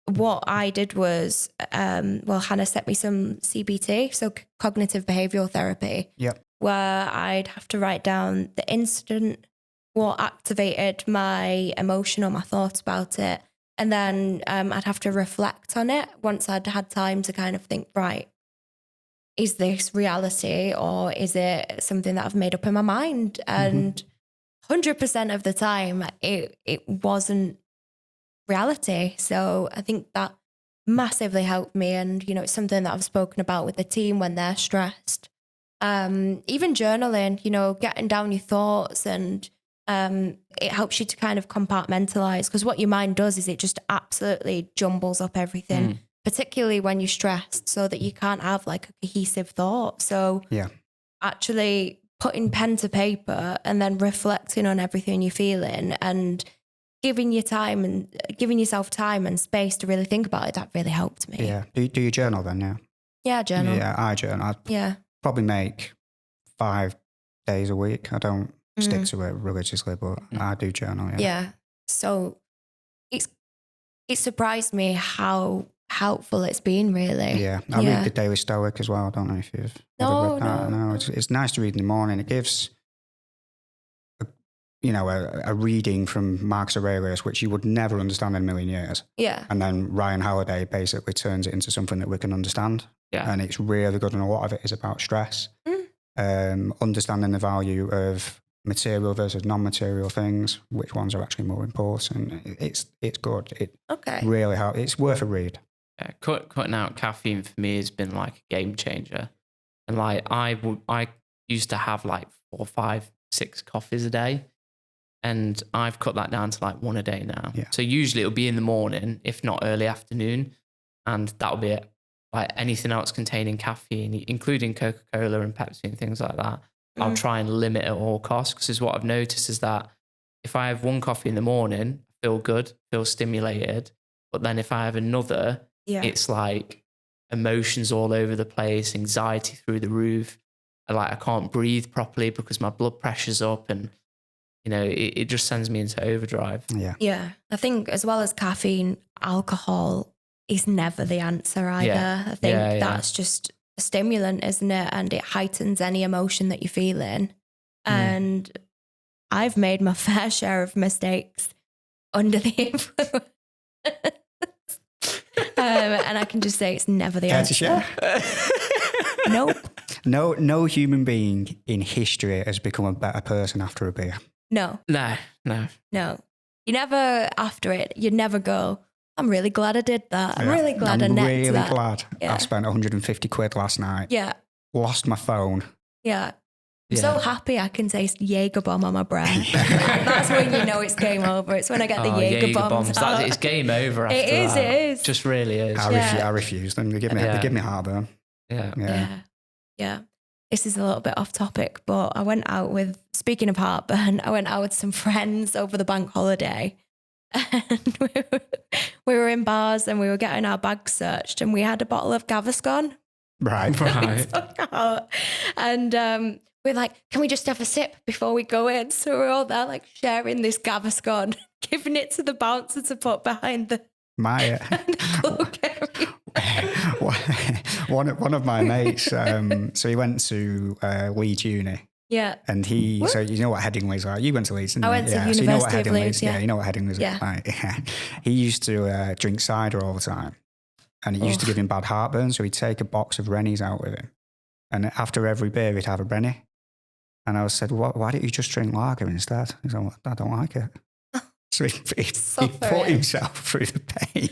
what I did was, Hannah set me some CBT, so cognitive behavioral therapy, where I'd have to write down the incident, what activated my emotion or my thoughts about it. And then I'd have to reflect on it once I'd had time to kind of think, right, is this reality or is it something that I've made up in my mind? And 100% of the time, it wasn't reality. So I think that massively helped me. And, it's something that I've spoken about with the team when they're stressed. Even journaling, getting down your thoughts, and it helps you to kind of compartmentalize, because what your mind does is it just absolutely jumbles up everything, particularly when you're stressed, so that you can't have like a cohesive thought. So actually putting pen to paper and then reflecting on everything you're feeling and giving yourself time and space to really think about it, that really helped me. Yeah. Do you journal then? Yeah. Yeah, journal. Yeah, I journal. Probably make 5 days a week. I don't stick to it religiously, but I do journal. Yeah. So it surprised me how helpful it's been, really. Yeah. I read the Daily Stoic as well. I don't know if you've ever read that. No. It's nice to read in the morning. It gives a reading from Marcus Aurelius, which you would never understand in a million years. Yeah. And then Ryan Holiday basically turns it into something that we can understand. Yeah. And it's really good. And a lot of it is about stress, understanding the value of material versus non-material things, which ones are actually more important. It's good. It really helps. It's worth a read. Yeah, cutting out caffeine for me has been like a game changer. And like I used to have like 4, 5, 6 coffees a day. And I've cut that down to like 1 a day now. Yeah. So usually it'll be in the morning, if not early afternoon. And that'll be it. Like anything else containing caffeine, including Coca-Cola and Pepsi and things like that, I'll try and limit at all costs. Because what I've noticed is that if I have 1 coffee in the morning, I feel good, feel stimulated. But then if I have another, it's like emotions all over the place, anxiety through the roof. I can't breathe properly because my blood pressure's up, and it just sends me into overdrive. Yeah. I think as well as caffeine, alcohol is never the answer either. I think that's just a stimulant, isn't it? And it heightens any emotion that you're feeling. And I've made my fair share of mistakes under the influence. And I can just say it's never the answer. Care to share? Nope. No human being in history has become a better person after a beer. No. You never, after it, you never go, I'm really glad I did that. I'm really glad I necked that. I'm really glad I spent 150 quid last night. Yeah. Lost my phone. Yeah. I'm so happy I can taste Jaeger bomb on my breath. That's when you know it's game over. It's when I get the Jaeger bombs out. It's game over after that. It is. Just really is. I refuse them. They give me heartburn. Yeah. this is a little bit off topic, but I went out with, speaking of heartburn, I went out with some friends over the bank holiday. And we were in bars and we were getting our bags searched and we had a bottle of Gaviscon. Right. And we're like, can we just have a sip before we go in? So we're all there like sharing this Gaviscon, giving it to the bouncer to put behind the cloak area. One of my mates, so he went to Leeds Uni. Yeah. And so you know what Headingley's like. You went to Leeds, didn't I you? went to so University you know what of Leeds, yeah. You know what Headingley's like. Yeah. He used to drink cider all the time. And it used to give him bad heartburn. So he'd take a box of Rennies out with him. And after every beer, he'd have a Rennie. And I said, why don't you just drink lager instead? He's like, well, I don't like it. So he put himself through the pain.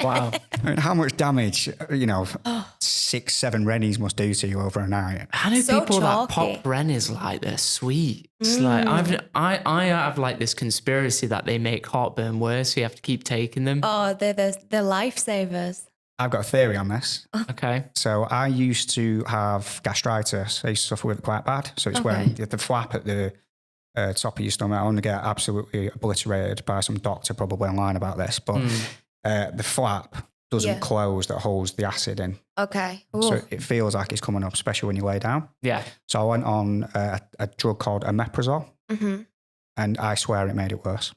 Wow. I mean, how much damage, 6-7 Rennies must do to you over a night. I know So people chalky. that pop Rennies like they're sweet. It's like I have like this conspiracy that they make heartburn worse, so you have to keep taking them. Oh, they're lifesavers. I've got a theory on this. Okay. So I used to have gastritis. I used to suffer with it quite bad. So it's when the flap at the top of your stomach, I only get absolutely obliterated by some doctor probably online about this, but the flap doesn't close that holds the acid in. Okay. Ooh. So it feels like it's coming up, especially when you lay down. Yeah. So I went on a drug called omeprazole, and I swear it made it worse.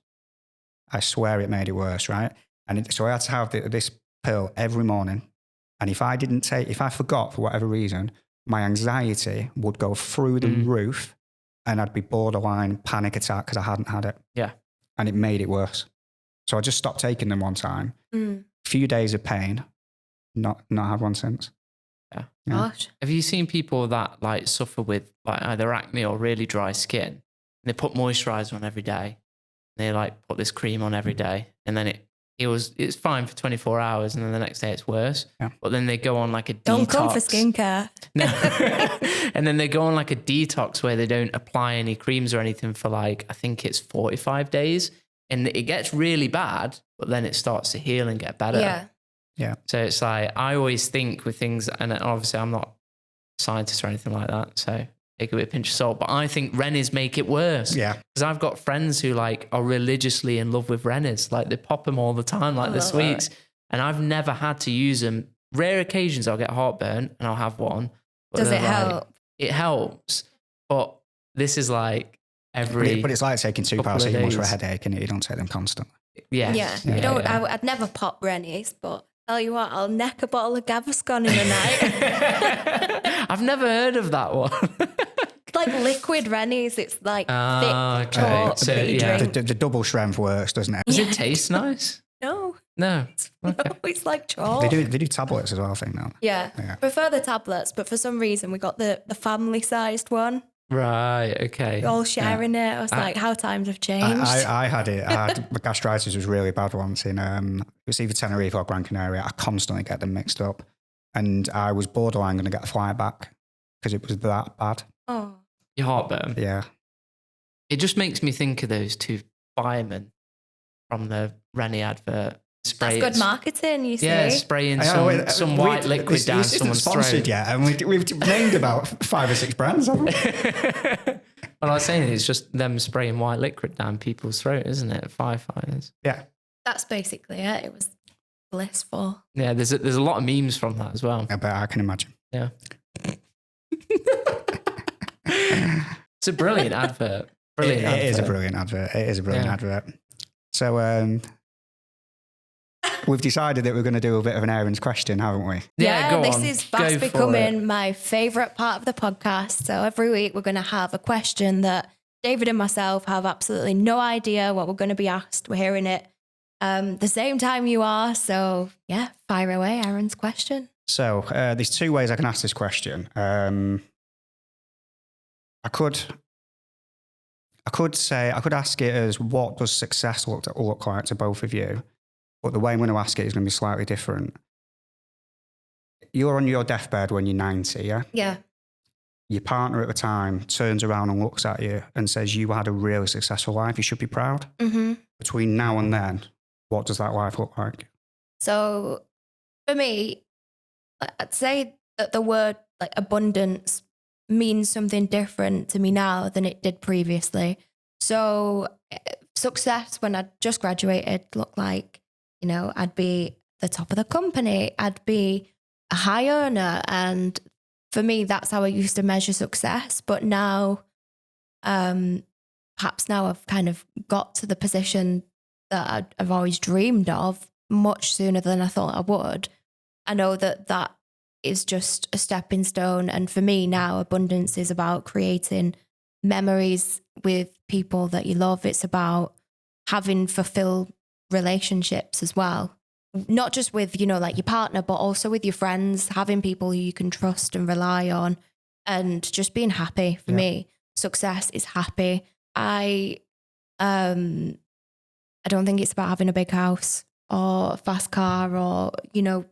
I swear it made it worse, right? And so I had to have this pill every morning. And if I forgot for whatever reason, my anxiety would go through the roof and I'd be borderline panic attack because I hadn't had it. Yeah. And it made it worse. So I just stopped taking them one time. Few days of pain, not had one since. Yeah. Gosh. Have you seen people that like suffer with like either acne or really dry skin? And they put moisturizer on every day. They like put this cream on every day, and then it's fine for 24 hours, and then the next day it's worse. Yeah. But then they go on like a detox. Don't come for skincare. No. And then they go on like a detox where they don't apply any creams or anything for like, I think it's 45 days. And it gets really bad, but then it starts to heal and get better. Yeah. Yeah. So it's like, I always think with things, and obviously I'm not a scientist or anything like that, so take it with a pinch of salt, but I think Rennies make it worse. Yeah. Because I've got friends who like are religiously in love with Rennies. Like they pop them all the time, like the sweets. And I've never had to use them. Rare occasions I'll get heartburn and I'll have one. Does it help? It helps. But this is like every... But it's like taking 2 paracetamol for a headache and you don't take them constantly. Yeah. I'd never pop Rennies, but tell you what, I'll neck a bottle of Gaviscon in a night. I've never heard of that one. Like liquid Rennies, it's like thick chalk that you drink. The double strength works, doesn't it? Does it taste nice? No. Okay. No, it's like chalk. They do tablets as well, I think now. Yeah. Prefer the tablets, but for some reason we got the family-sized one. Right, okay. All sharing it. I was like, how times have changed. I had it. My gastritis was really bad once in it was either Tenerife or Gran Canaria. I constantly get them mixed up. And I was borderline going to get a fly back because it was that bad. Oh. Your heartburn? Yeah. It just makes me think of those two firemen from the Rennie advert. That's good marketing, you see. Yeah, spraying some white liquid down someone's throat. This isn't sponsored yet, and we've named about 5 or 6 brands, haven't we? Well, I was saying it's just them spraying white liquid down people's throat, isn't it? Firefighters. Yeah. That's basically it. It was blissful. Yeah, there's a lot of memes from that as well. I bet I can imagine. Yeah. It's a brilliant advert. It is a brilliant advert. So we've decided that we're going to do a bit of an Aaron's question, haven't we? Yeah, go this on. is fast becoming my favourite part of the podcast. So every week we're going to have a question that David and myself have absolutely no idea what we're going to be asked. We're hearing it the same time you are. So yeah, fire away, Aaron's question. So there's 2 ways I can ask this question. I could ask it as, what does success look like to both of you? But the way I'm going to ask it is going to be slightly different. You're on your deathbed when you're 90, yeah? Yeah. Your partner at the time turns around and looks at you and says, you had a really successful life. You should be proud. Mm-hmm. Between now and then, what does that life look like? So for me, I'd say that the word like abundance means something different to me now than it did previously. So success when I just graduated looked like, you know, I'd be the top of the company, I'd be a high earner. And for me, that's how I used to measure success. But now, perhaps now I've kind of got to the position that I've always dreamed of much sooner than I thought I would. I know that is just a stepping stone. And for me now, abundance is about creating memories with people that you love. It's about having fulfilled relationships as well. Not just with, you know, like your partner, but also with your friends, having people who you can trust and rely on, and just being happy. For me, success is happy. I don't think it's about having a big house or a fast car or, you know,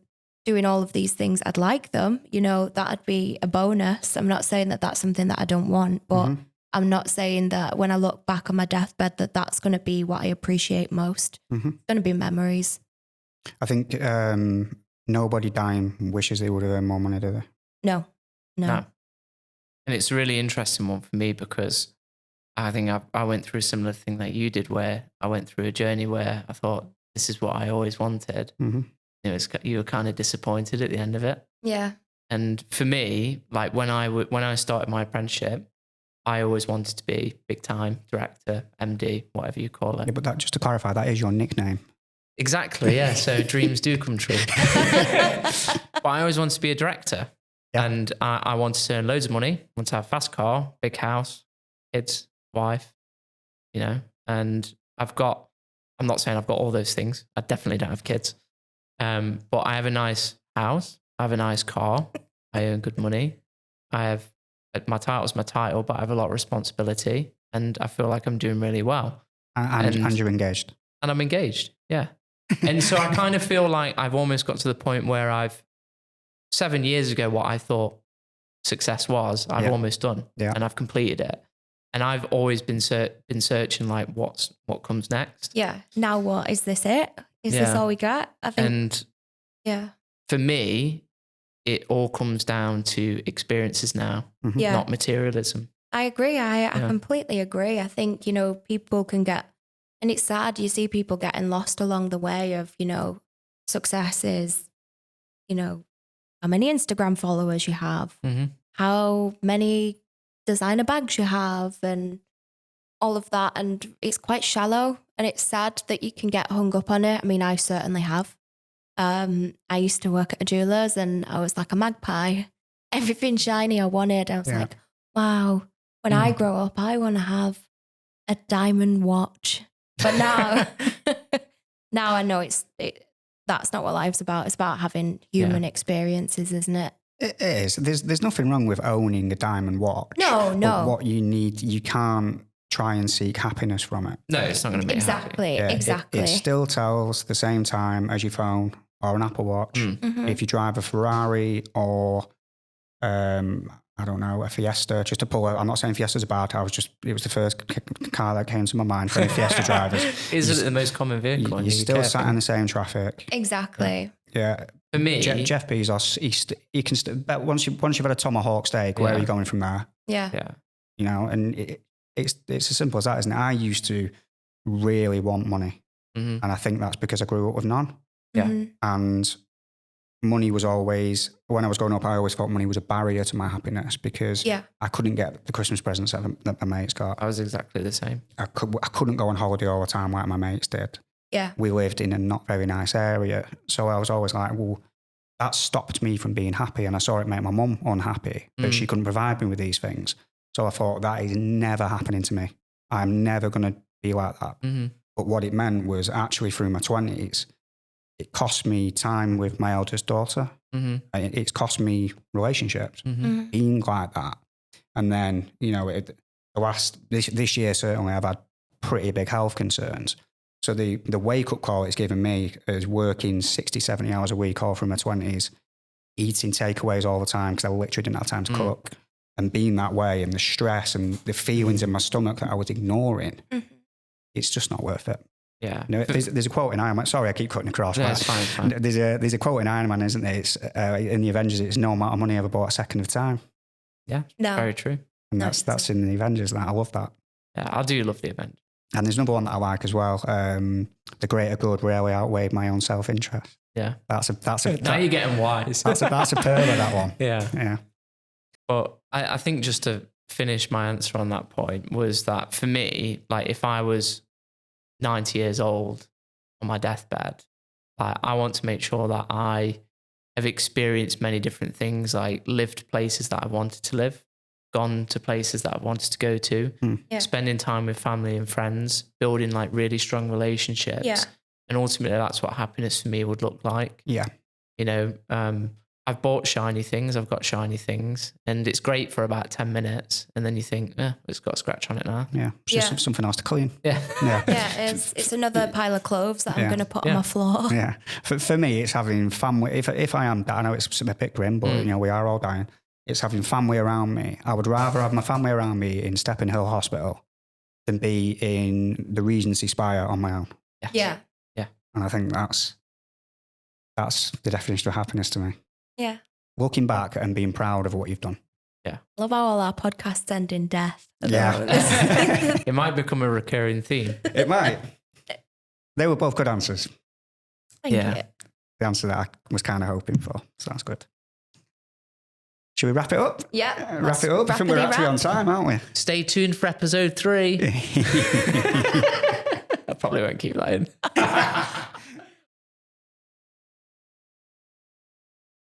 doing all of these things. I'd like them, you know, that'd be a bonus. I'm not saying that that's something that I don't want, but I'm not saying that when I look back on my deathbed that that's going to be what I appreciate most. It's going to be memories. I think nobody dying wishes they would have earned more money, do they? No. And it's a really interesting one for me because I think I went through a similar thing that you did, where I went through a journey where I thought, this is what I always wanted. You were kind of disappointed at the end of it. Yeah. And for me, like when I started my apprenticeship, I always wanted to be big time director, MD, whatever you call it. Yeah, but that, just to clarify, that is your nickname. Exactly, yeah. So dreams do come true. But I always wanted to be a director. Yeah. And I wanted to earn loads of money, want to have a fast car, big house, kids, wife, you know. And I'm not saying I've got all those things. I definitely don't have kids. But I have a nice house. I have a nice car. I earn good money. My title's my title, but I have a lot of responsibility, and I feel like I'm doing really well. And you're engaged. And I'm engaged, yeah. And so I kind of feel like I've almost got to the point where 7 years ago, what I thought success was, I've almost done, and I've completed it. And I've always been searching like what comes next. Yeah. Now what? Is this it? Is this all we got? I think. And for me, it all comes down to experiences now, not materialism. I agree. I completely agree. I think, you know, people can get, and it's sad, you see people getting lost along the way of, you know, success is, you know, how many Instagram followers you have, how many designer bags you have, and all of that. And it's quite shallow, and it's sad that you can get hung up on it. I mean, I certainly have. I used to work at a jeweler's, and I was like a magpie. Everything shiny I wanted. I was like, wow, when I grow up, I want to have a diamond watch. But now, now I know that's not what life's about. It's about having human experiences, isn't it? It is. There's nothing wrong with owning a diamond watch. No. But what you need, you can't try and seek happiness from it. No, it's not going to make exactly. happy. Exactly. It still tells the same time as your phone or an Apple Watch. If you drive a Ferrari or I don't know, a Fiesta, just to pull out. I'm not saying Fiesta's bad. It was the first car that came to my mind for any Fiesta drivers. Is it the most common vehicle? You're still sat in the same traffic. Exactly. Yeah. For me, Jeff Bezos, he can but once you've had a tomahawk steak, where are you going from there? Yeah. You know, and it's as simple as that, isn't it? I used to really want money, and I think that's because I grew up with none. Yeah. And money was always, when I was growing up, I always thought money was a barrier to my happiness because I couldn't get the Christmas presents that my mates got. I was exactly the same. I couldn't go on holiday all the time like my mates did. Yeah. We lived in a not very nice area. So I was always like, well, that stopped me from being happy. And I saw it make my mum unhappy, that she couldn't provide me with these things. So I thought, that is never happening to me. I'm never going to be like that. But what it meant was actually through my 20s, it cost me time with my eldest daughter. It's cost me relationships, being like that. And then, you know, this year, certainly I've had pretty big health concerns. So the wake-up call it's given me is working 60, 70 hours a week all through my 20s, eating takeaways all the time because I literally didn't have time to cook, and being that way, and the stress and the feelings in my stomach that I was ignoring, it's just not worth it. Yeah. You know, there's a quote in Iron Man. Sorry, I keep cutting across. No, it's fine. There's a quote in Iron Man, isn't there? It's in the Avengers. It's no amount of money ever bought a second of time. Yeah, No. very true. And No, that's in the Avengers. That I love that. Yeah, I do love the Avengers. And there's another one that I like as well. The greater good rarely outweighed my own self-interest. Yeah, that's a. Now you're getting wise. That's a perler, that one. Yeah, yeah. But I think just to finish my answer on that point was that for me, like if I was 90 years old on my deathbed, like I want to make sure that I have experienced many different things, like lived places that I wanted to live, gone to places that I wanted to go to, spending time with family and friends, building like really strong relationships. Yeah. And ultimately that's what happiness for me would look like. Yeah. You know, I've bought shiny things, I've got shiny things, and it's great for about 10 minutes. And then you think, it's got a scratch on it now. Yeah. It's just something else to clean. Yeah. Yeah. Yeah, it's another pile of clothes that I'm going to put on my floor. Yeah. For me, it's having family. If I am, I know it's a bit grim, but you know, we are all dying. It's having family around me. I would rather have my family around me in Stepping Hill Hospital than be in the Regency Spire on my own. Yes. Yeah. Yeah. And I think that's the definition of happiness to me. Yeah. Looking back and being proud of what you've done. Yeah. Love how all our podcasts end in death. Yeah. It might become a recurring theme. It might. They were both good answers. Thank you. The answer that I was kind of hoping for. So that's good. Should we wrap it up? Yeah. Wrap it up. I think we're actually on time, aren't we? Stay tuned for episode 3. I probably won't keep that in.